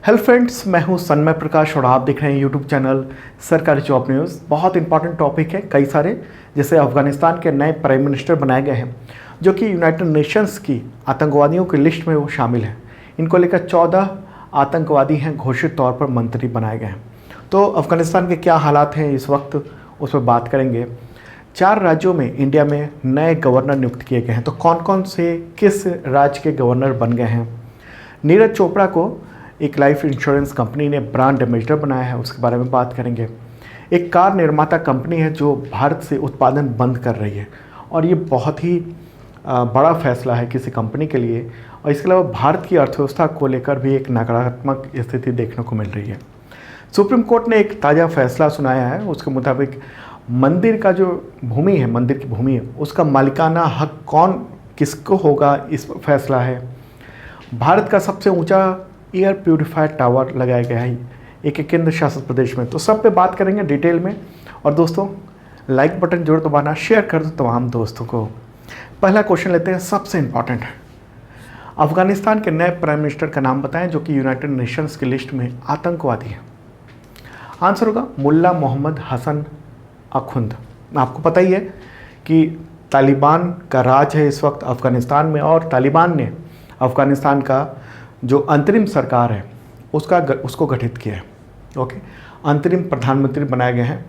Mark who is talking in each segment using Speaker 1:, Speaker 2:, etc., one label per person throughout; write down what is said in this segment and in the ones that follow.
Speaker 1: Hello friends, मैं हूं सन्मय प्रकाश और आप देख रहे हैं यूट्यूब चैनल सरकारी जॉब न्यूज़। बहुत इंपॉर्टेंट टॉपिक है कई सारे, जैसे अफगानिस्तान के नए प्राइम मिनिस्टर बनाए गए हैं जो कि यूनाइटेड नेशंस की आतंकवादियों की लिस्ट में वो शामिल हैं। इनको लेकर 14 आतंकवादी हैं घोषित तौर पर मंत्री बनाए गए हैं। तो अफगानिस्तान के क्या हालात हैं इस वक्त, उस पर बात करेंगे। 4 राज्यों में इंडिया में नए गवर्नर नियुक्त किए गए हैं। तो कौन कौन से किस राज्य के गवर्नर बन गए हैं। नीरज चोपड़ा को एक लाइफ इंश्योरेंस कंपनी ने ब्रांड एम्बेसडर बनाया है, उसके बारे में बात करेंगे। एक कार निर्माता कंपनी है जो भारत से उत्पादन बंद कर रही है और ये बहुत ही बड़ा फैसला है किसी कंपनी के लिए। और इसके अलावा भारत की अर्थव्यवस्था को लेकर भी एक नकारात्मक स्थिति देखने को मिल रही है। सुप्रीम कोर्ट ने एक ताज़ा फैसला सुनाया है। उसके मुताबिक मंदिर का जो भूमि है, मंदिर की भूमि है, उसका मालिकाना हक कौन किसको होगा, इस पर फैसला है। भारत का सबसे ऊंचा एयर प्यूरिफायर टावर लगाया गया है एक केंद्र शासित प्रदेश में। तो सब पे बात करेंगे डिटेल में। और दोस्तों, लाइक बटन जरूर दबाना, शेयर कर दो तमाम दोस्तों को। पहला क्वेश्चन लेते हैं, सबसे इंपॉर्टेंट है। अफगानिस्तान के नए प्राइम मिनिस्टर का नाम बताएं जो कि यूनाइटेड नेशंस की लिस्ट में आतंकवादी है। आंसर होगा मुल्ला मोहम्मद हसन अखुंद। आपको पता ही है कि तालिबान का राज है इस वक्त अफगानिस्तान में, और तालिबान ने अफगानिस्तान का जो अंतरिम सरकार है उसको गठित किया है। ओके, अंतरिम प्रधानमंत्री बनाए गए हैं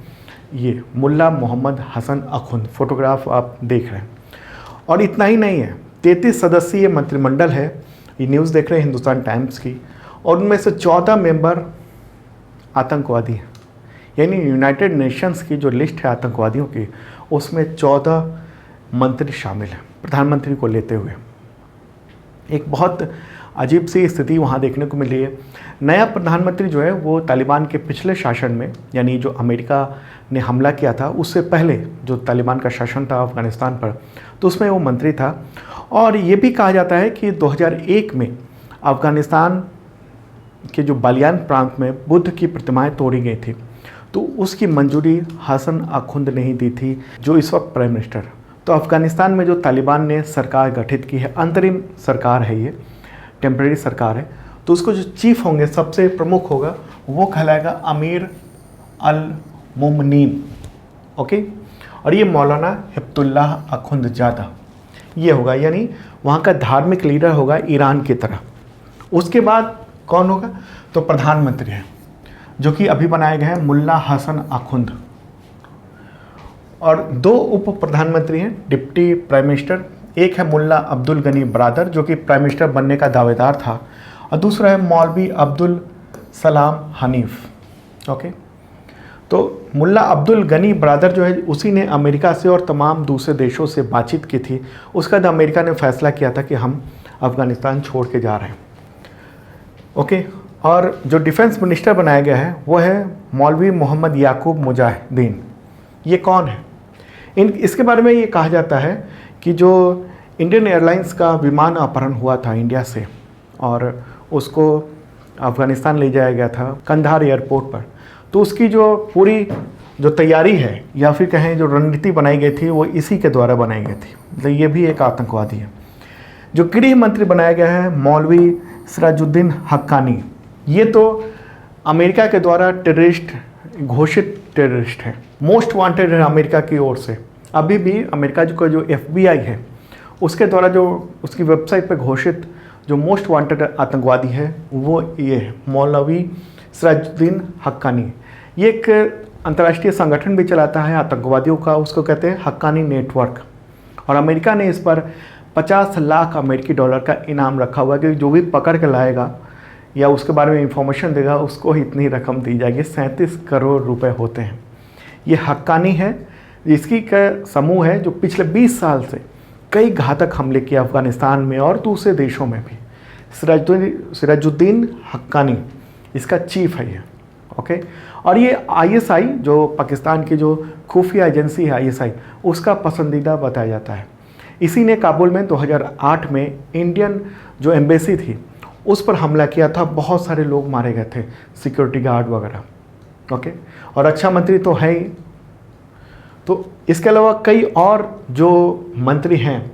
Speaker 1: ये मुल्ला मोहम्मद हसन अखुंद। फोटोग्राफ आप देख रहे हैं। और इतना ही नहीं है, 33 सदस्यीय मंत्रिमंडल है। ये न्यूज़ देख रहे हैं हिंदुस्तान टाइम्स की। और उनमें से 14 मेंबर आतंकवादी हैं। यानी यूनाइटेड नेशंस की जो लिस्ट है आतंकवादियों की, उसमें 14 मंत्री शामिल हैं प्रधानमंत्री को लेते हुए। एक बहुत अजीब सी स्थिति वहाँ देखने को मिल रही है। नया प्रधानमंत्री जो है वो तालिबान के पिछले शासन में, यानी जो अमेरिका ने हमला किया था उससे पहले जो तालिबान का शासन था अफगानिस्तान पर, तो उसमें वो मंत्री था। और ये भी कहा जाता है कि 2001 में अफगानिस्तान के जो बालियान प्रांत में बुद्ध की प्रतिमाएं तोड़ी गई थी, तो उसकी मंजूरी हसन अखुंद ने ही दी थी, जो इस वक्त प्राइम मिनिस्टर। तो अफगानिस्तान में जो तालिबान ने सरकार गठित की है, अंतरिम सरकार है, ये टेम्परेरी सरकार है, तो उसको जो चीफ होंगे, सबसे प्रमुख होगा, वो कहलाएगा अमीर अल मोमनीन। ओके, और ये मौलाना हिब्तुल्लाह अखुंदजादा ये होगा, यानी वहाँ का धार्मिक लीडर होगा ईरान की तरह। उसके बाद कौन होगा, तो प्रधानमंत्री है जो कि अभी बनाए गए हैं मुल्ला हसन अखुंद। और 2 उप प्रधानमंत्री हैं डिप्टी प्राइम मिनिस्टर। एक है मुल्ला अब्दुल गनी बरादर जो कि प्राइम मिनिस्टर बनने का दावेदार था, और दूसरा है मौलवी अब्दुल सलाम हनीफ। ओके, तो मुल्ला अब्दुल गनी बरादर जो है उसी ने अमेरिका से और तमाम दूसरे देशों से बातचीत की थी। उसके बाद अमेरिका ने फैसला किया था कि हम अफगानिस्तान छोड़ के जा रहे हैं। ओके, और जो डिफेंस मिनिस्टर बनाया गया है वो है मौलवी मोहम्मद याकूब मुजाहिदीन। ये कौन है? इसके बारे में ये कहा जाता है कि जो इंडियन एयरलाइंस का विमान अपहरण हुआ था इंडिया से और उसको अफ़गानिस्तान ले जाया गया था कंधार एयरपोर्ट पर, तो उसकी जो पूरी जो तैयारी है या फिर कहें जो रणनीति बनाई गई थी वो इसी के द्वारा बनाई गई थी। मतलब ये भी एक आतंकवादी है। जो गृह मंत्री बनाया गया है मौलवी सिराजुद्दीन हक्कानी, ये तो अमेरिका के द्वारा टेररिस्ट, घोषित टेररिस्ट है, मोस्ट वांटेड है अमेरिका की ओर से। अभी भी अमेरिका का जो FBI है उसके द्वारा जो उसकी वेबसाइट पर घोषित जो मोस्ट वांटेड आतंकवादी है वो ये है मौलवी सिराजुद्दीन हक्कानी। ये एक अंतर्राष्ट्रीय संगठन भी चलाता है आतंकवादियों का, उसको कहते हैं हक्कानी नेटवर्क। और अमेरिका ने इस पर 50 लाख अमेरिकी डॉलर का इनाम रखा हुआ है कि जो भी पकड़ के लाएगा या उसके बारे में इंफॉर्मेशन देगा उसको ही इतनी रकम दी जाएगी। 37 करोड़ रुपए होते हैं। ये हक्कानी है, इसकी का समूह है जो पिछले 20 साल से कई घातक हमले किए अफगानिस्तान में और दूसरे देशों में भी। सिराजुद्दीन हक्कानी इसका चीफ है ये। ओके, और ये ISI जो पाकिस्तान की जो खुफिया एजेंसी है ISI, उसका पसंदीदा बताया जाता है। इसी ने काबुल में 2008 में इंडियन जो एम्बेसी थी उस पर हमला किया था। बहुत सारे लोग मारे गए थे, सिक्योरिटी गार्ड वगैरह। ओके, और अच्छा मंत्री तो है ही। तो इसके अलावा कई और जो मंत्री हैं,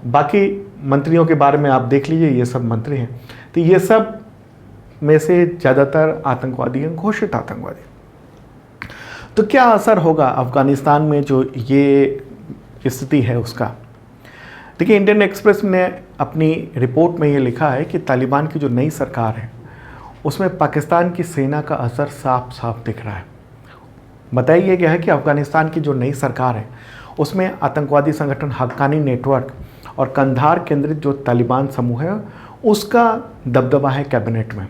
Speaker 1: बाकी मंत्रियों के बारे में आप देख लीजिए, ये सब मंत्री हैं। तो ये सब में से ज़्यादातर आतंकवादी हैं, घोषित आतंकवादी। तो क्या असर होगा अफ़गानिस्तान में जो ये स्थिति है उसका? देखिए, इंडियन एक्सप्रेस ने अपनी रिपोर्ट में ये लिखा है कि तालिबान की जो नई सरकार है उसमें पाकिस्तान की सेना का असर साफ साफ दिख रहा है। बताया गया है कि अफ़गानिस्तान की जो नई सरकार है उसमें आतंकवादी संगठन हक्कानी नेटवर्क और कंधार केंद्रित जो तालिबान समूह है उसका दबदबा है कैबिनेट में।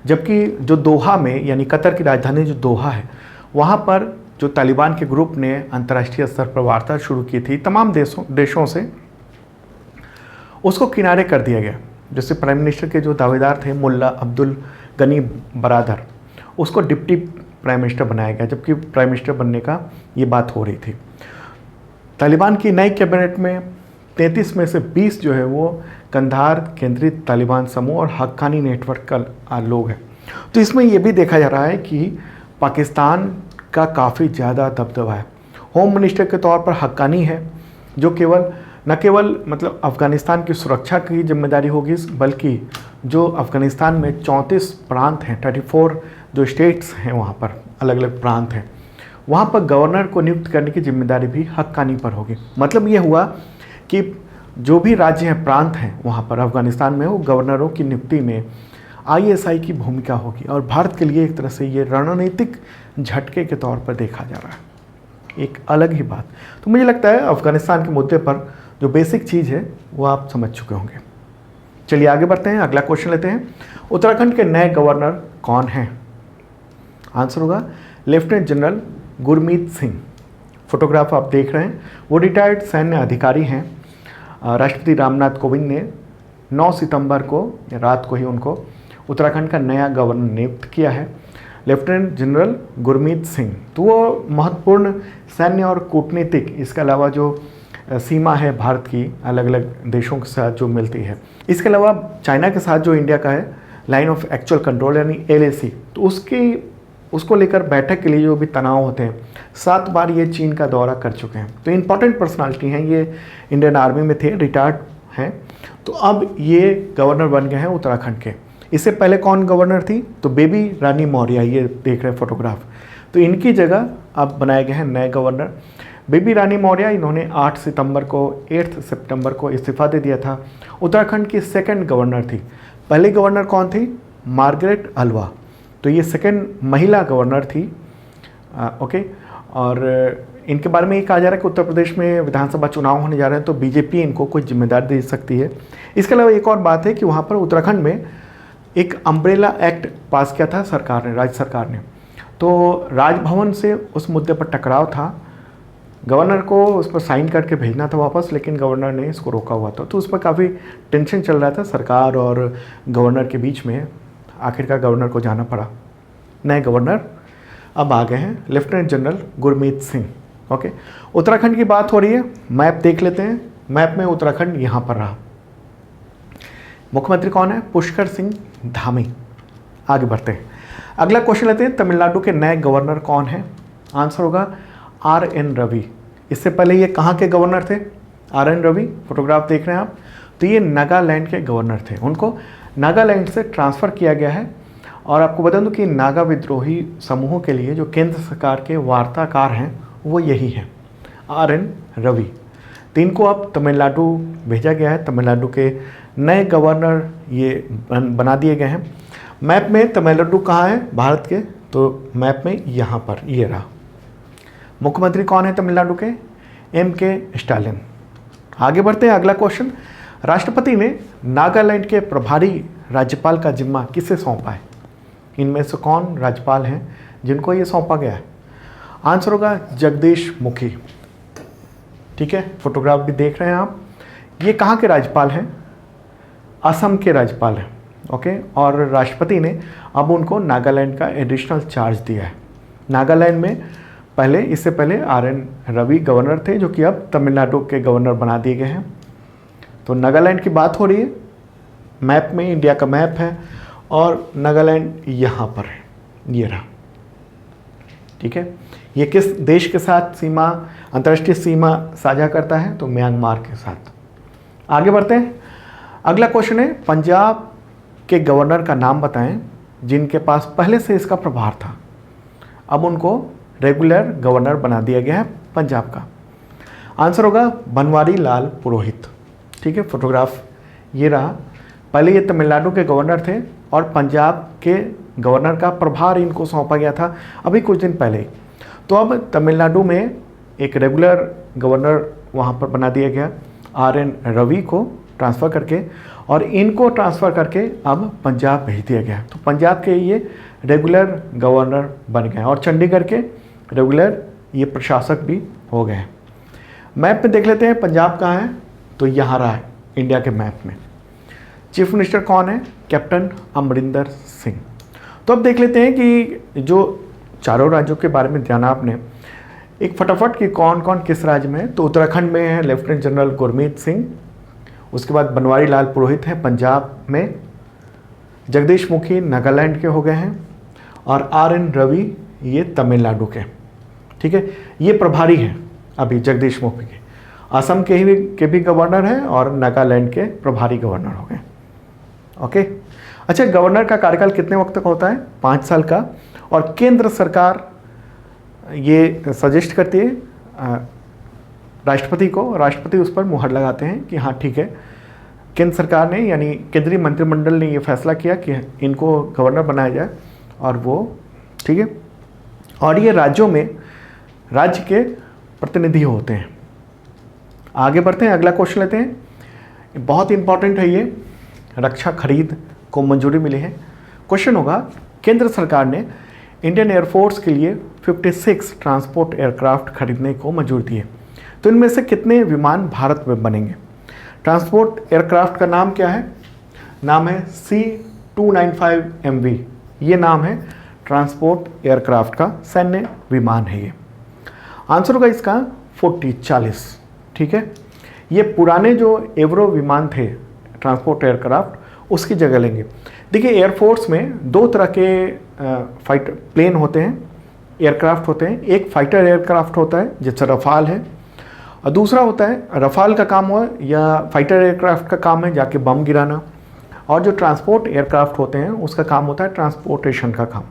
Speaker 1: जबकि जो दोहा में, यानी कतर की राजधानी जो दोहा है, वहाँ पर जो तालिबान के ग्रुप ने अंतर्राष्ट्रीय स्तर पर वार्ता शुरू की थी तमाम देशों से, उसको किनारे कर दिया गया। जैसे प्राइम मिनिस्टर के जो दावेदार थे मुल्ला अब्दुल गनी बरादर, उसको डिप्टी प्राइम मिनिस्टर बनाया गया, जबकि प्राइम मिनिस्टर बनने का ये बात हो रही थी। तालिबान की नई कैबिनेट में 33 में से 20 जो है वो कंधार केंद्रित तालिबान समूह और हक्कानी नेटवर्क का लोग हैं। तो इसमें यह भी देखा जा रहा है कि पाकिस्तान का काफ़ी ज़्यादा दबदबा है। होम मिनिस्टर के तौर पर हक्कानी है, जो न केवल मतलब अफ़गानिस्तान की सुरक्षा की जिम्मेदारी होगी, बल्कि जो अफ़गानिस्तान में 34 प्रांत हैं, 34 जो स्टेट्स हैं, वहाँ पर अलग अलग प्रांत हैं, वहाँ पर गवर्नर को नियुक्त करने की जिम्मेदारी भी हक्कानी पर होगी। मतलब ये हुआ कि जो भी राज्य हैं, प्रांत हैं वहाँ पर अफ़गानिस्तान में, वो गवर्नरों की नियुक्ति में ISI की भूमिका होगी। और भारत के लिए एक तरह से ये रणनीतिक झटके के तौर पर देखा जा रहा है, एक अलग ही बात। तो मुझे लगता है अफ़गानिस्तान के मुद्दे पर जो बेसिक चीज़ है वो आप समझ चुके होंगे। चलिए आगे बढ़ते हैं, अगला क्वेश्चन लेते हैं। उत्तराखंड के नए गवर्नर कौन हैं? आंसर होगा lieutenant general Gurmeet Singh. Photograph आप देख रहे हैं, वो रिटायर्ड सैन्य अधिकारी हैं। राष्ट्रपति रामनाथ कोविंद ने 9 सितंबर को रात को ही उनको उत्तराखंड का नया गवर्नर नियुक्त किया है, लेफ्टिनेंट जनरल गुरमीत सिंह। तो वो महत्वपूर्ण सैन्य और कूटनीतिक, इसके अलावा जो सीमा है भारत की अलग अलग देशों के साथ जो मिलती है, इसके अलावा चाइना के साथ जो इंडिया का है लाइन ऑफ एक्चुअल कंट्रोल यानी LAC, तो उसको लेकर बैठक के लिए जो भी तनाव होते हैं, 7 बार ये चीन का दौरा कर चुके हैं। तो इम्पॉर्टेंट पर्सनालिटी हैं, ये इंडियन आर्मी में थे, रिटायर्ड हैं। तो अब ये गवर्नर बन गए हैं उत्तराखंड के। इससे पहले कौन गवर्नर थी? तो बेबी रानी मौर्य, ये देख रहे हैं फोटोग्राफ। तो इनकी जगह अब बनाए गए हैं नए गवर्नर। बेबी रानी मौर्य, इन्होंने 8 सितंबर को इस्तीफा दे दिया था। उत्तराखंड की सेकंड गवर्नर थी। पहली गवर्नर कौन थी? Margaret Alva. तो ये सेकंड महिला गवर्नर थी। ओके, और इनके बारे में ये कहा जा रहा है कि उत्तर प्रदेश में विधानसभा चुनाव होने जा रहे हैं, तो बीजेपी इनको कोई जिम्मेदारी दे सकती है। इसके अलावा एक और बात है कि वहाँ पर उत्तराखंड में एक अम्ब्रेला एक्ट पास किया था सरकार ने, राज्य सरकार ने। तो राजभवन से उस मुद्दे पर टकराव था, गवर्नर को उस पर साइन करके भेजना था वापस, लेकिन गवर्नर ने इसको रोका हुआ था। तो उस पर काफ़ी टेंशन चल रहा था सरकार और गवर्नर के बीच में। आखिरकार गवर्नर को जाना पड़ा। नए गवर्नर अब आ गए हैं, lieutenant general Gurmeet Singh. Okay, Uttarakhand की बात हो रही है, मैप देख लेते हैं। मैप में उत्तराखंड यहाँ पर रहा। मुख्यमंत्री कौन है? पुष्कर सिंह धामी। आगे बढ़ते हैं, अगला क्वेश्चन लेते हैं। तमिलनाडु के नए गवर्नर कौन है? आंसर होगा RN रवि। इससे पहले ये कहाँ के गवर्नर थे? RN रवि, फोटोग्राफ देख रहे हैं आप। तो ये नागालैंड के गवर्नर थे, उनको नागालैंड से ट्रांसफ़र किया गया है। और आपको बता दूं कि नागा विद्रोही समूहों के लिए जो केंद्र सरकार के वार्ताकार हैं वो यही हैं, RN रवि। तो इनको अब तमिलनाडु भेजा गया है। तमिलनाडु के नए गवर्नर ये बना दिए गए हैं। मैप में तमिलनाडु कहाँ है भारत के? तो मैप में यहाँ पर ये रहा। मुख्यमंत्री कौन है तमिलनाडु के? MK Stalin. आगे बढ़ते हैं, अगला क्वेश्चन। राष्ट्रपति ने नागालैंड के प्रभारी राज्यपाल का जिम्मा किसे सौंपा है? इनमें से कौन राज्यपाल हैं जिनको ये सौंपा गया है? आंसर होगा जगदीश मुखी। ठीक है, फोटोग्राफ भी देख रहे हैं आप। ये कहाँ के राज्यपाल हैं? असम के राज्यपाल हैं। ओके, और राष्ट्रपति ने अब उनको नागालैंड का एडिशनल चार्ज दिया है। नागालैंड में इससे पहले RN रवि गवर्नर थे, जो कि अब तमिलनाडु के गवर्नर बना दिए गए हैं। तो नागालैंड की बात हो रही है। मैप में इंडिया का मैप है और नागालैंड यहाँ पर है, ये रहा। ठीक है, ये किस देश के साथ सीमा, अंतर्राष्ट्रीय सीमा साझा करता है? तो म्यांमार के साथ। आगे बढ़ते हैं, अगला क्वेश्चन है पंजाब के गवर्नर का नाम बताएं। जिनके पास पहले से इसका प्रभार था, अब उनको रेगुलर गवर्नर बना दिया गया है पंजाब का। आंसर होगा बनवारी लाल पुरोहित। ठीक है, फोटोग्राफ ये रहा। पहले ये तमिलनाडु के गवर्नर थे और पंजाब के गवर्नर का प्रभार इनको सौंपा गया था अभी कुछ दिन पहले। तो अब तमिलनाडु में एक रेगुलर गवर्नर वहाँ पर बना दिया गया RN रवि को ट्रांसफ़र करके, और इनको ट्रांसफ़र करके अब पंजाब भेज दिया गया। तो पंजाब के ये रेगुलर गवर्नर बन गए और चंडीगढ़ के रेगुलर ये प्रशासक भी हो गए। मैप में देख लेते हैं पंजाब कहाँ है, तो यहाँ रहा है इंडिया के मैप में। चीफ मिनिस्टर कौन है? कैप्टन अमरिंदर सिंह। तो अब देख लेते हैं कि जो चारों राज्यों के बारे में जाना आपने, एक फटाफट कि कौन कौन किस राज्य में है। तो उत्तराखंड में है लेफ्टिनेंट जनरल गुरमीत सिंह, उसके बाद बनवारी लाल पुरोहित हैं पंजाब में, जगदीश मुखी नागालैंड के हो गए हैं, और RN रवि ये तमिलनाडु के। ठीक है, ये प्रभारी हैं अभी जगदीश मुखी के। असम के भी गवर्नर हैं और नागालैंड के प्रभारी गवर्नर हो गए। ओके, अच्छा, गवर्नर का कार्यकाल कितने वक्त तक होता है? 5 साल का। और केंद्र सरकार ये सजेस्ट करती है राष्ट्रपति को, राष्ट्रपति उस पर मुहर लगाते हैं कि हाँ ठीक है, केंद्र सरकार ने यानी केंद्रीय मंत्रिमंडल ने ये फैसला किया कि इनको गवर्नर बनाया जाए, और वो ठीक है। और ये राज्यों में राज्य के प्रतिनिधि होते हैं। आगे बढ़ते हैं, अगला क्वेश्चन लेते हैं, बहुत इंपॉर्टेंट है ये। रक्षा खरीद को मंजूरी मिली है। क्वेश्चन होगा, केंद्र सरकार ने इंडियन एयरफोर्स के लिए 56 ट्रांसपोर्ट एयरक्राफ्ट खरीदने को मंजूरी दी है। तो इनमें से कितने विमान भारत में बनेंगे? ट्रांसपोर्ट एयरक्राफ्ट का नाम क्या है? नाम है C-295MV। ये नाम है ट्रांसपोर्ट एयरक्राफ्ट का, सैन्य विमान है ये। आंसर होगा इसका 40। ठीक है, ये पुराने जो एवरो विमान थे ट्रांसपोर्ट एयरक्राफ्ट, उसकी जगह लेंगे। देखिए, एयरफोर्स में 2 तरह के फाइटर प्लेन होते हैं, एयरक्राफ्ट होते हैं। एक फाइटर एयरक्राफ्ट होता है जैसे रफाल है, और दूसरा होता है रफाल का काम हो या फाइटर एयरक्राफ्ट का काम है जाके बम गिराना, और जो ट्रांसपोर्ट एयरक्राफ्ट होते हैं उसका काम होता है ट्रांसपोर्टेशन का काम।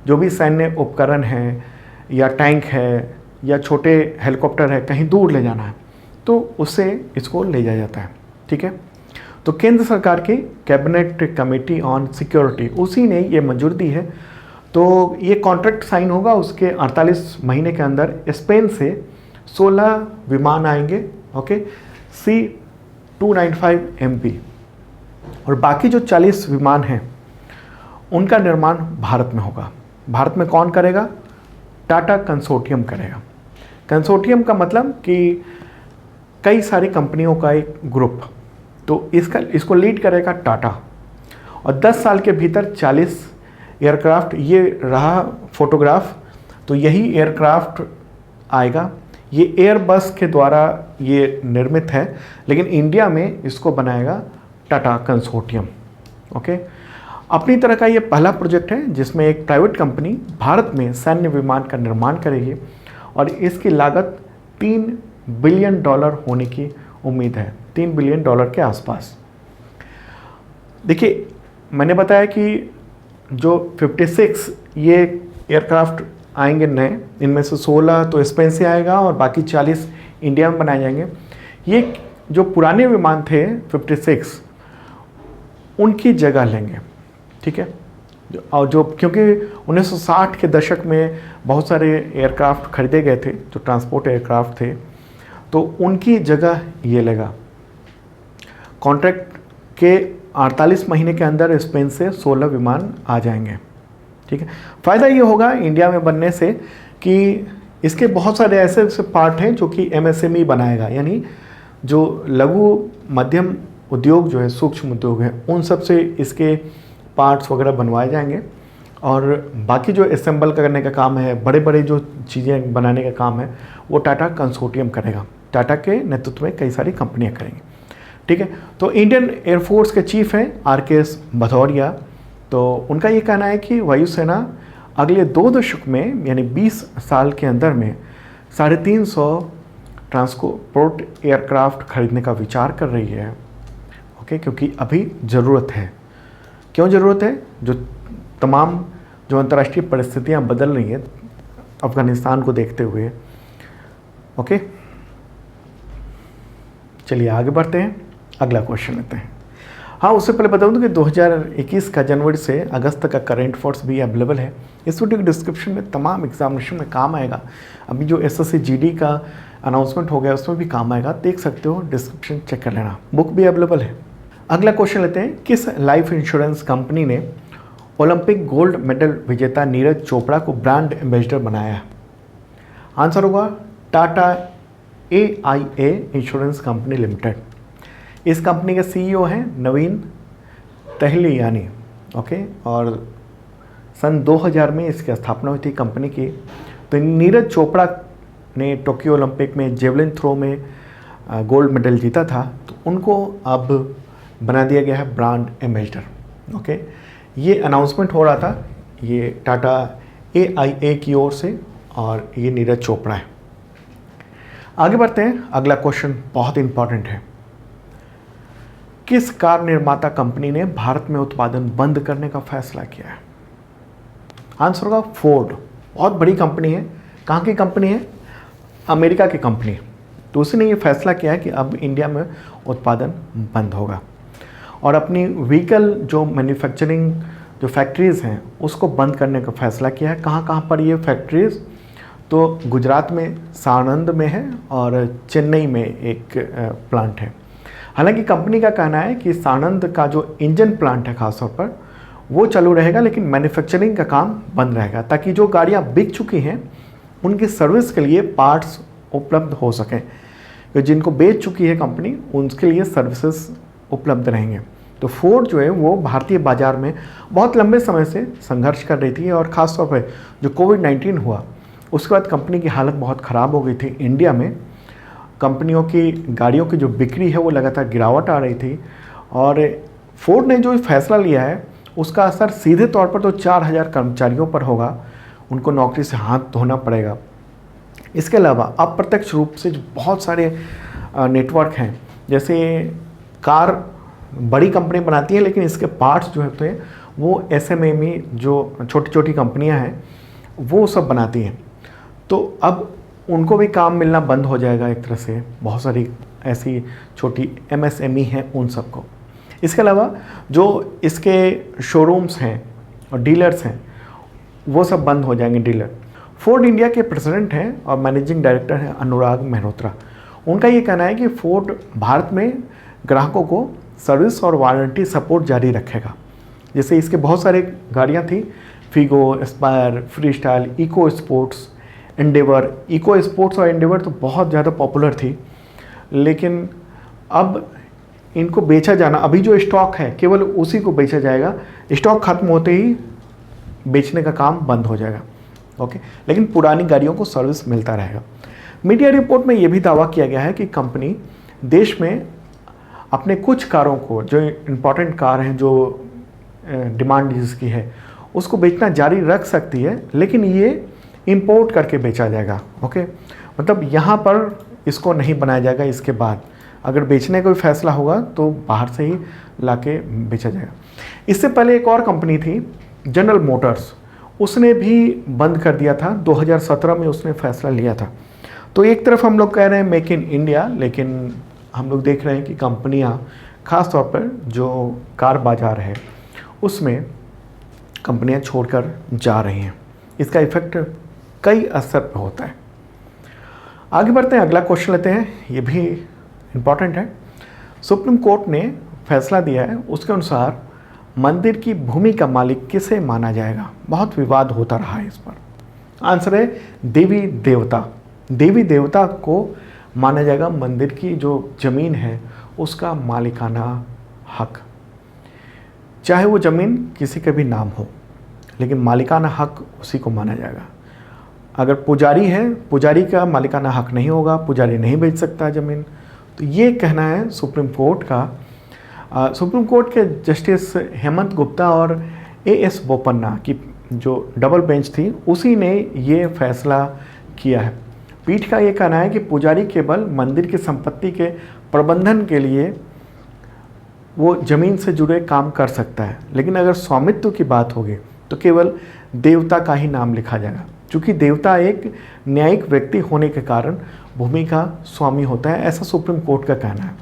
Speaker 1: जो भी सैन्य उपकरण है या टैंक है या छोटे हेलीकॉप्टर है, कहीं दूर ले जाना है तो उससे इसको ले जाया जाता है। ठीक है, तो केंद्र सरकार की कैबिनेट कमेटी ऑन सिक्योरिटी उसी ने ये मंजूरी दी है। तो ये कॉन्ट्रैक्ट साइन होगा, उसके 48 महीने के अंदर स्पेन से 16 विमान आएंगे। ओके, C-295MV, और बाकी जो 40 विमान हैं उनका निर्माण भारत में होगा। भारत में कौन करेगा? टाटा कंसोर्टियम करेगा। कंसोर्टियम का मतलब कि कई सारी कंपनियों का एक ग्रुप, तो इसको लीड करेगा टाटा। और 10 साल के भीतर 40 एयरक्राफ्ट, ये रहा फोटोग्राफ, तो यही एयरक्राफ्ट आएगा। ये एयरबस के द्वारा ये निर्मित है, लेकिन इंडिया में इसको बनाएगा टाटा कंसोर्टियम। ओके, अपनी तरह का ये पहला प्रोजेक्ट है जिसमें एक प्राइवेट कंपनी भारत में सैन्य विमान का निर्माण करेगी, और इसकी लागत $3 बिलियन होने की उम्मीद है, $3 बिलियन के आसपास। देखिए, मैंने बताया कि जो 56 ये एयरक्राफ्ट आएंगे नए, इनमें से 16 तो स्पेन से आएगा और बाकी 40 इंडिया में बनाए जाएंगे। ये जो पुराने विमान थे 56, उनकी जगह लेंगे। ठीक है, और जो क्योंकि 1960 के दशक में बहुत सारे एयरक्राफ्ट खरीदे गए थे जो ट्रांसपोर्ट एयरक्राफ्ट थे, तो उनकी जगह ये लेगा। कॉन्ट्रैक्ट के 48 महीने के अंदर स्पेन से 16 विमान आ जाएंगे। ठीक है, फ़ायदा ये होगा इंडिया में बनने से कि इसके बहुत सारे ऐसे पार्ट हैं जो कि MSME बनाएगा, यानी जो लघु मध्यम उद्योग जो है, सूक्ष्म उद्योग है, उन सब से इसके पार्ट्स वगैरह बनवाए जाएंगे। और बाकी जो असेंबल करने का काम है, बड़े बड़े जो चीज़ें बनाने का काम है, वो टाटा कंसोर्टियम करेगा। टाटा के नेतृत्व में कई सारी कंपनियां करेंगी। ठीक है, तो इंडियन एयरफोर्स के चीफ हैं RKS भदौरिया। तो उनका ये कहना है कि वायुसेना अगले 2 दशक में यानी 20 साल के अंदर में 350 ट्रांसपोर्ट एयरक्राफ्ट खरीदने का विचार कर रही है। ओके, क्योंकि अभी ज़रूरत है। क्यों ज़रूरत है? जो तमाम जो अंतर्राष्ट्रीय परिस्थितियां बदल रही हैं अफगानिस्तान को देखते हुए। ओके, चलिए आगे बढ़ते हैं, अगला क्वेश्चन लेते हैं। हाँ, उससे पहले बता दूं कि 2021 का जनवरी से अगस्त तक का करंट फोर्स भी अवेलेबल है। इस वीडियो के डिस्क्रिप्शन में तमाम एग्जामिनेशन में काम आएगा। अभी जो SSC GD का अनाउंसमेंट हो गया उसमें भी काम आएगा, देख सकते हो, डिस्क्रिप्शन चेक कर लेना, बुक भी अवेलेबल है। अगला क्वेश्चन लेते हैं, किस लाइफ इंश्योरेंस कंपनी ने ओलंपिक गोल्ड मेडल विजेता नीरज चोपड़ा को ब्रांड एम्बेसडर बनाया है? आंसर होगा Tata AIA insurance company limited. इस कंपनी के CEO हैं नवीन तहलियानी। ओके, और सन 2000 में इसकी स्थापना हुई थी कंपनी की। तो नीरज चोपड़ा ने टोक्यो ओलंपिक में जेवलिन थ्रो में गोल्ड मेडल जीता था, तो उनको अब बना दिया गया है ब्रांड एम्बेसडर। ओके, ये अनाउंसमेंट हो रहा था, ये टाटा AIA की ओर से, और ये नीरज चोपड़ा है। आगे बढ़ते हैं, अगला क्वेश्चन बहुत इंपॉर्टेंट है। किस कार निर्माता कंपनी ने भारत में उत्पादन बंद करने का फैसला किया है? आंसर होगा फोर्ड। बहुत बड़ी कंपनी है। कहाँ की कंपनी है? अमेरिका की कंपनी। तो उसने ये फैसला किया है कि अब इंडिया में उत्पादन बंद होगा और अपनी व्हीकल जो मैन्युफैक्चरिंग जो फैक्ट्रीज़ हैं उसको बंद करने का फैसला किया है। कहाँ कहाँ पर ये फैक्ट्रीज़? तो गुजरात में साणंद में है और चेन्नई में एक प्लांट है। हालांकि कंपनी का कहना है कि साणंद का जो इंजन प्लांट है खासतौर पर वो चालू रहेगा, लेकिन मैन्युफैक्चरिंग का काम बंद रहेगा, ताकि जो गाड़ियाँ बिक चुकी हैं उनकी सर्विस के लिए पार्ट्स उपलब्ध हो सकें। तो जिनको बेच चुकी है कंपनी उनके लिए सर्विसेज उपलब्ध रहेंगे। तो फोर्ड जो है वो भारतीय बाज़ार में बहुत लंबे समय से संघर्ष कर रही थी, और ख़ासतौर पर जो कोविड-19 हुआ उसके बाद कंपनी की हालत बहुत ख़राब हो गई थी। इंडिया में कंपनियों की गाड़ियों की जो बिक्री है वो लगातार गिरावट आ रही थी, और फोर्ड ने जो फैसला लिया है उसका असर सीधे तौर पर तो 4000 कर्मचारियों पर होगा, उनको नौकरी से हाथ धोना पड़ेगा। इसके अलावा अप्रत्यक्ष रूप से जो बहुत सारे नेटवर्क हैं, जैसे कार बड़ी कंपनी बनाती है लेकिन इसके पार्ट्स जो होते हैं वो SME जो छोटी छोटी कंपनियां हैं वो सब बनाती हैं, तो अब उनको भी काम मिलना बंद हो जाएगा एक तरह से। बहुत सारी ऐसी छोटी MSME हैं उन सबको। इसके अलावा जो इसके शोरूम्स हैं और डीलर्स हैं वो सब बंद हो जाएंगे, डीलर। फोर्ड इंडिया के प्रेसिडेंट हैं और मैनेजिंग डायरेक्टर हैं अनुराग मेहरोत्रा। उनका ये कहना है कि फोर्ड भारत में ग्राहकों को सर्विस और वारंटी सपोर्ट जारी रखेगा। जैसे इसके बहुत सारे गाड़ियाँ थी, Figo, Aspire, Freestyle, Eco Sports, Endeavour. Eco Sports और एंडेवर तो बहुत ज़्यादा पॉपुलर थी, लेकिन अब इनको बेचा जाना, अभी जो स्टॉक है केवल उसी को बेचा जाएगा। स्टॉक खत्म होते ही बेचने का काम बंद हो जाएगा। ओके, लेकिन पुरानी गाड़ियों को सर्विस मिलता रहेगा। मीडिया रिपोर्ट में यह भी दावा किया गया है कि कंपनी देश में अपने कुछ कारों को, जो इम्पोर्टेंट कार हैं, जो डिमांड जिसकी है, उसको बेचना जारी रख सकती है, लेकिन ये इंपोर्ट करके बेचा जाएगा। ओके, मतलब यहाँ पर इसको नहीं बनाया जाएगा। इसके बाद अगर बेचने का कोई फैसला होगा तो बाहर से ही लाके बेचा जाएगा। इससे पहले एक और कंपनी थी जनरल मोटर्स, उसने भी बंद कर दिया था। 2017 में उसने फैसला लिया था। तो एक तरफ हम लोग कह रहे हैं मेक इन इंडिया, लेकिन हम लोग देख रहे हैं कि कंपनियां ख़ास तौर पर जो कार बाज़ार है उसमें कंपनियां छोड़कर जा रही हैं। इसका इफ़ेक्ट कई स्तर पर होता है। आगे बढ़ते हैं, अगला क्वेश्चन लेते हैं, ये भी इम्पॉर्टेंट है। सुप्रीम कोर्ट ने फैसला दिया है, उसके अनुसार मंदिर की भूमि का मालिक किसे माना जाएगा? बहुत विवाद होता रहा है इस पर। आंसर है देवी देवता। देवी देवता को माना जाएगा मंदिर की जो ज़मीन है उसका मालिकाना हक, चाहे वो ज़मीन किसी के भी नाम हो, लेकिन मालिकाना हक उसी को माना जाएगा। अगर पुजारी है, पुजारी का मालिकाना हक नहीं होगा, पुजारी नहीं बेच सकता ज़मीन। तो ये कहना है सुप्रीम कोर्ट का। सुप्रीम कोर्ट के जस्टिस हेमंत गुप्ता और AS बोपन्ना की जो डबल बेंच थी उसी ने ये फैसला किया है। पीठ का ये कहना है कि पुजारी केवल मंदिर की संपत्ति के प्रबंधन के लिए वो ज़मीन से जुड़े काम कर सकता है, लेकिन अगर स्वामित्व की बात होगी तो केवल देवता का ही नाम लिखा जाएगा। क्योंकि देवता एक न्यायिक व्यक्ति होने के कारण भूमि का स्वामी होता है, ऐसा सुप्रीम कोर्ट का कहना है।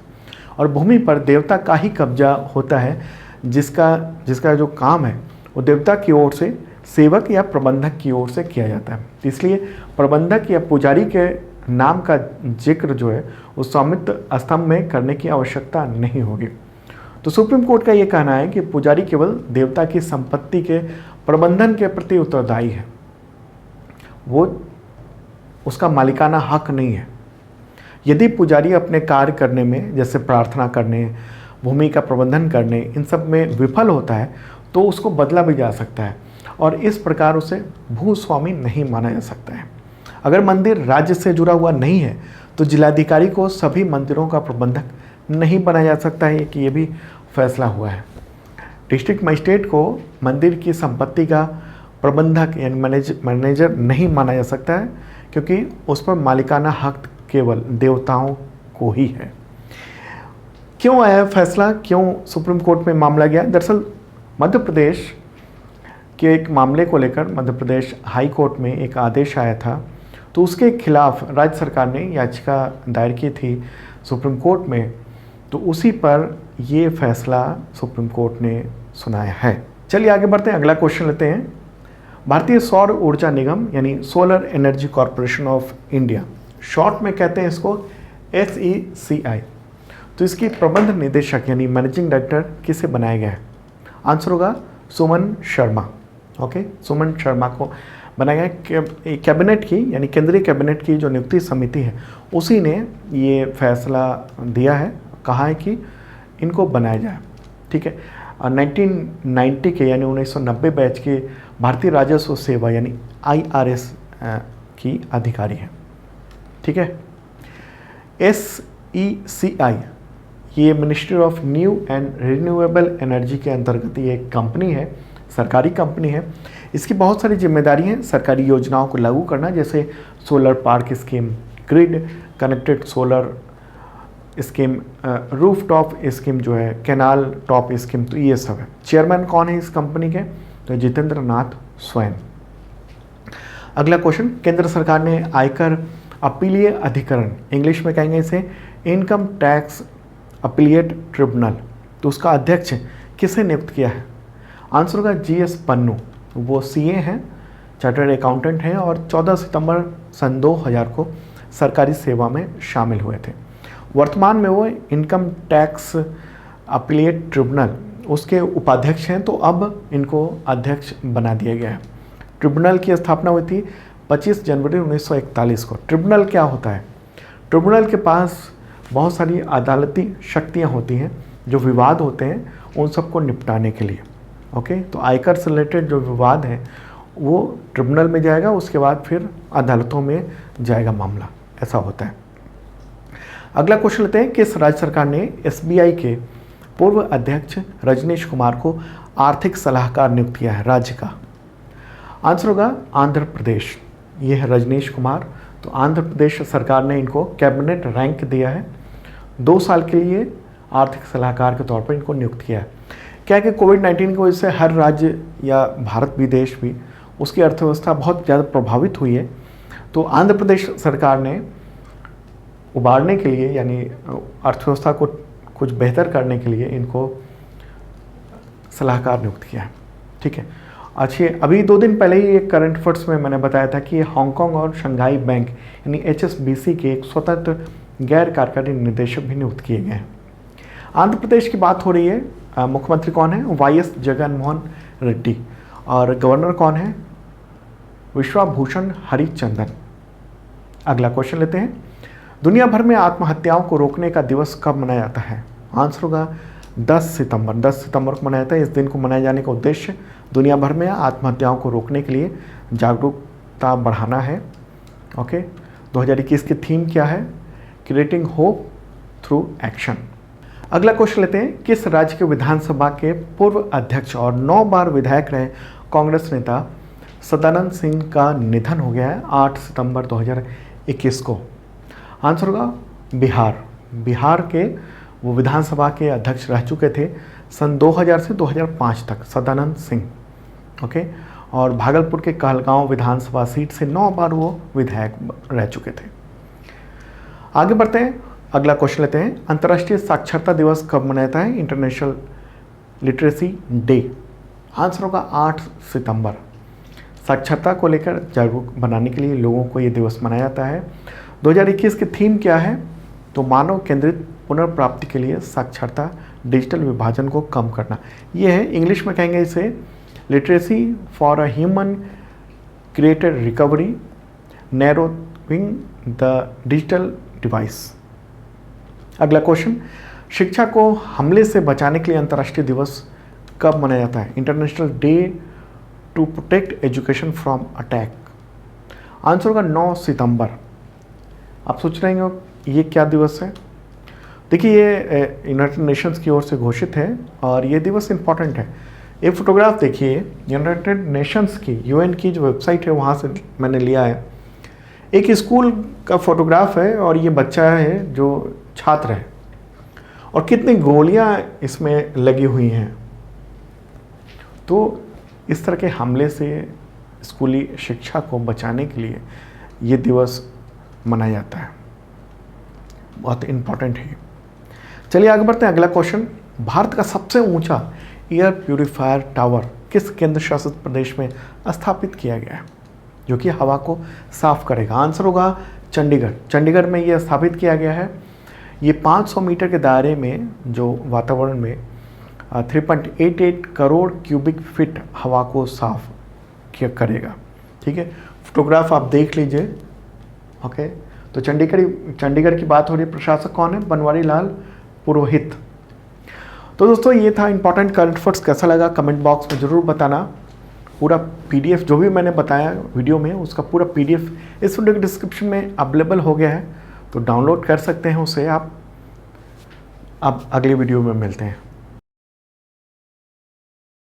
Speaker 1: और भूमि पर देवता का ही कब्जा होता है, जिसका जो काम है वो देवता की ओर से सेवक या प्रबंधक की ओर से किया जाता है। इसलिए प्रबंधक या पुजारी के नाम का जिक्र जो है उस स्वामित्व स्तंभ में करने की आवश्यकता नहीं होगी। तो सुप्रीम कोर्ट का ये कहना है कि पुजारी केवल देवता की संपत्ति के प्रबंधन के प्रति उत्तरदायी है, वो उसका मालिकाना हक नहीं है। यदि पुजारी अपने कार्य करने में, जैसे प्रार्थना करने, भूमि का प्रबंधन करने, इन सब में विफल होता है तो उसको बदला भी जा सकता है और इस प्रकार उसे भूस्वामी नहीं माना जा सकता है। अगर मंदिर राज्य से जुड़ा हुआ नहीं है तो जिलाधिकारी को सभी मंदिरों का प्रबंधक नहीं बनाया जा सकता है कि ये भी फैसला हुआ है। डिस्ट्रिक्ट मजिस्ट्रेट को मंदिर की संपत्ति का प्रबंधक यानी मैनेजर नहीं माना जा सकता है, क्योंकि उस पर मालिकाना हक केवल देवताओं को ही है। क्यों आया फैसला, क्यों सुप्रीम कोर्ट में मामला गया? दरअसल मध्य प्रदेश के एक मामले को लेकर मध्य प्रदेश हाई कोर्ट में एक आदेश आया था, तो उसके खिलाफ राज्य सरकार ने याचिका दायर की थी सुप्रीम कोर्ट में, तो उसी पर ये फैसला सुप्रीम कोर्ट ने सुनाया है। चलिए आगे बढ़ते हैं, अगला क्वेश्चन लेते हैं। भारतीय सौर ऊर्जा निगम यानी solar energy corporation of India, short में कहते हैं इसको SECI, तो इसकी प्रबंध निदेशक यानी मैनेजिंग डायरेक्टर किसे बनाया गया है? आंसर होगा सुमन शर्मा। ओके, सुमन शर्मा को बनाया गया। कैबिनेट की यानी केंद्रीय कैबिनेट की जो नियुक्ति समिति है उसी ने ये फैसला दिया है, कहा है कि इनको बनाया जाए। ठीक है, 1990 के यानी 1990 बैच के भारतीय राजस्व सेवा यानी IRS की अधिकारी है। ठीक है, SECI ये ministry of new and renewable energy के अंतर्गत ये एक कंपनी है, सरकारी कंपनी है। इसकी बहुत सारी जिम्मेदारी हैं सरकारी योजनाओं को लागू करना, जैसे solar park scheme, grid connected solar scheme, roof top scheme जो है, कैनाल टॉप स्कीम, तो ये सब है। चेयरमैन कौन है इस कंपनी के? तो जितेंद्र नाथ स्वयं। अगला क्वेश्चन, केंद्र सरकार ने आयकर अपीलीय अधिकरण, इंग्लिश में कहेंगे इसे इनकम टैक्स अपीलिएट ट्रिब्यूनल, तो उसका अध्यक्ष किसे नियुक्त किया है? आंसर होगा GS पन्नू, वो CA हैं, चार्टर्ड अकाउंटेंट हैं और 14 सितंबर सन 2000 को सरकारी सेवा में शामिल हुए थे। वर्तमान में वो इनकम टैक्स अपीलिएट ट्रिब्यूनल उसके उपाध्यक्ष हैं, तो अब इनको अध्यक्ष बना दिया गया है। ट्रिब्यूनल की स्थापना हुई थी 25 जनवरी 1941 को। ट्रिब्यूनल क्या होता है? ट्रिब्यूनल के पास बहुत सारी अदालती शक्तियाँ होती हैं, जो विवाद होते हैं उन सबको निपटाने के लिए। ओके, तो आयकर से रिलेटेड जो विवाद है वो ट्रिब्यूनल में जाएगा, उसके बाद फिर अदालतों में जाएगा मामला, ऐसा होता है। अगला क्वेश्चन लेते हैं, किस राज्य सरकार ने SBI के पूर्व अध्यक्ष रजनीश कुमार को आर्थिक सलाहकार नियुक्त किया है? राज्य का आंसर होगा आंध्र प्रदेश, ये है रजनीश कुमार। तो आंध्र प्रदेश सरकार ने इनको कैबिनेट रैंक दिया है, 2 साल के लिए आर्थिक सलाहकार के तौर पर इनको नियुक्त किया है। क्या है कि कोविड-19 की वजह से हर राज्य या भारत विदेश भी उसकी अर्थव्यवस्था बहुत ज़्यादा प्रभावित हुई है, तो आंध्र प्रदेश सरकार ने उबारने के लिए यानी अर्थव्यवस्था को कुछ बेहतर करने के लिए इनको सलाहकार नियुक्त किया है। ठीक है, अच्छी, अभी 2 दिन पहले ही एक करंट अफेयर्स में मैंने बताया था कि हांगकांग और शंघाई बैंक यानी HSBC के एक स्वतंत्र गैर कार्यकारी निदेशक भी नियुक्त किए गए हैं। आंध्र प्रदेश की बात हो रही है, मुख्यमंत्री कौन है? YS जगनमोहन रेड्डी, और गवर्नर कौन है? विश्वभूषण हरिचंदन। अगला क्वेश्चन लेते हैं, दुनिया भर में आत्महत्याओं को रोकने का दिवस कब मनाया जाता है? आंसर होगा 10 सितंबर। 10 सितंबर को मनाया जाता है। इस दिन को मनाए जाने का उद्देश्य दुनिया भर में आत्महत्याओं को रोकने के लिए जागरूकता बढ़ाना है। ओके, 2021 की थीम क्या है? Creating hope through action. अगला क्वेश्चन लेते हैं, किस राज्य के विधानसभा के पूर्व अध्यक्ष और 9 बार विधायक रहे कांग्रेस नेता सदानंद सिंह का निधन हो गया है 8 सितंबर 2021 को? आंसर होगा बिहार। बिहार के वो विधानसभा के अध्यक्ष रह चुके थे सन 2000 से 2005 तक, सदानंद सिंह। ओके। और भागलपुर के कहलगांव विधानसभा सीट से 9 बार वो विधायक रह चुके थे। आगे बढ़ते हैं, अगला क्वेश्चन लेते हैं। अंतर्राष्ट्रीय साक्षरता दिवस कब मनाया जाता है? International literacy day. आंसर होगा 8 सितंबर। साक्षरता को लेकर जागरूक बनाने के लिए लोगों को ये दिवस मनाया जाता है। 2021 की थीम क्या है? तो मानव केंद्रित पुनर्प्राप्ति के लिए साक्षरता, डिजिटल विभाजन को कम करना। ये है, इंग्लिश में कहेंगे इसे literacy for a human created recovery, narrowing the digital device. अगला क्वेश्चन, शिक्षा को हमले से बचाने के लिए अंतर्राष्ट्रीय दिवस कब मनाया जाता है? International day to protect education from attack. Answer होगा 9 सितंबर। आप सोच रहे होंगे ये क्या दिवस है? देखिए, ये यूनाइटेड नेशंस की ओर से घोषित है और ये दिवस इम्पॉर्टेंट है। एक फोटोग्राफ देखिए, यूनाइटेड नेशंस की, यूएन की जो वेबसाइट है वहाँ से मैंने लिया है। एक स्कूल का फोटोग्राफ है और ये बच्चा है जो छात्र है, और कितनी गोलियां इसमें लगी हुई हैं। तो इस तरह के हमले से स्कूली शिक्षा को बचाने के लिए ये दिवस मनाया जाता है, बहुत इम्पॉर्टेंट है। चलिए आगे बढ़ते हैं, अगला क्वेश्चन, भारत का सबसे ऊंचा एयर प्यूरिफायर टावर किस केंद्र शासित प्रदेश में स्थापित किया गया है जो कि हवा को साफ करेगा? आंसर होगा चंडीगढ़। चंडीगढ़ में यह स्थापित किया गया है। ये 500 मीटर के दायरे में जो वातावरण में 3.88 करोड़ क्यूबिक फीट हवा को साफ करेगा। ठीक है, फोटोग्राफ आप देख लीजिए। ओके, तो चंडीगढ़ की बात हो रही है। प्रशासक कौन है? बनवारी लाल पुरोहित। तो दोस्तों, ये था इंपॉर्टेंट करंट अफेयर्स। कैसा लगा कमेंट बॉक्स में ज़रूर बताना। पूरा पीडीएफ जो भी मैंने बताया वीडियो में, उसका पूरा पीडीएफ इस वीडियो के डिस्क्रिप्शन में अवेलेबल हो गया है, तो डाउनलोड कर सकते हैं उसे आप। अब अगली वीडियो में मिलते हैं।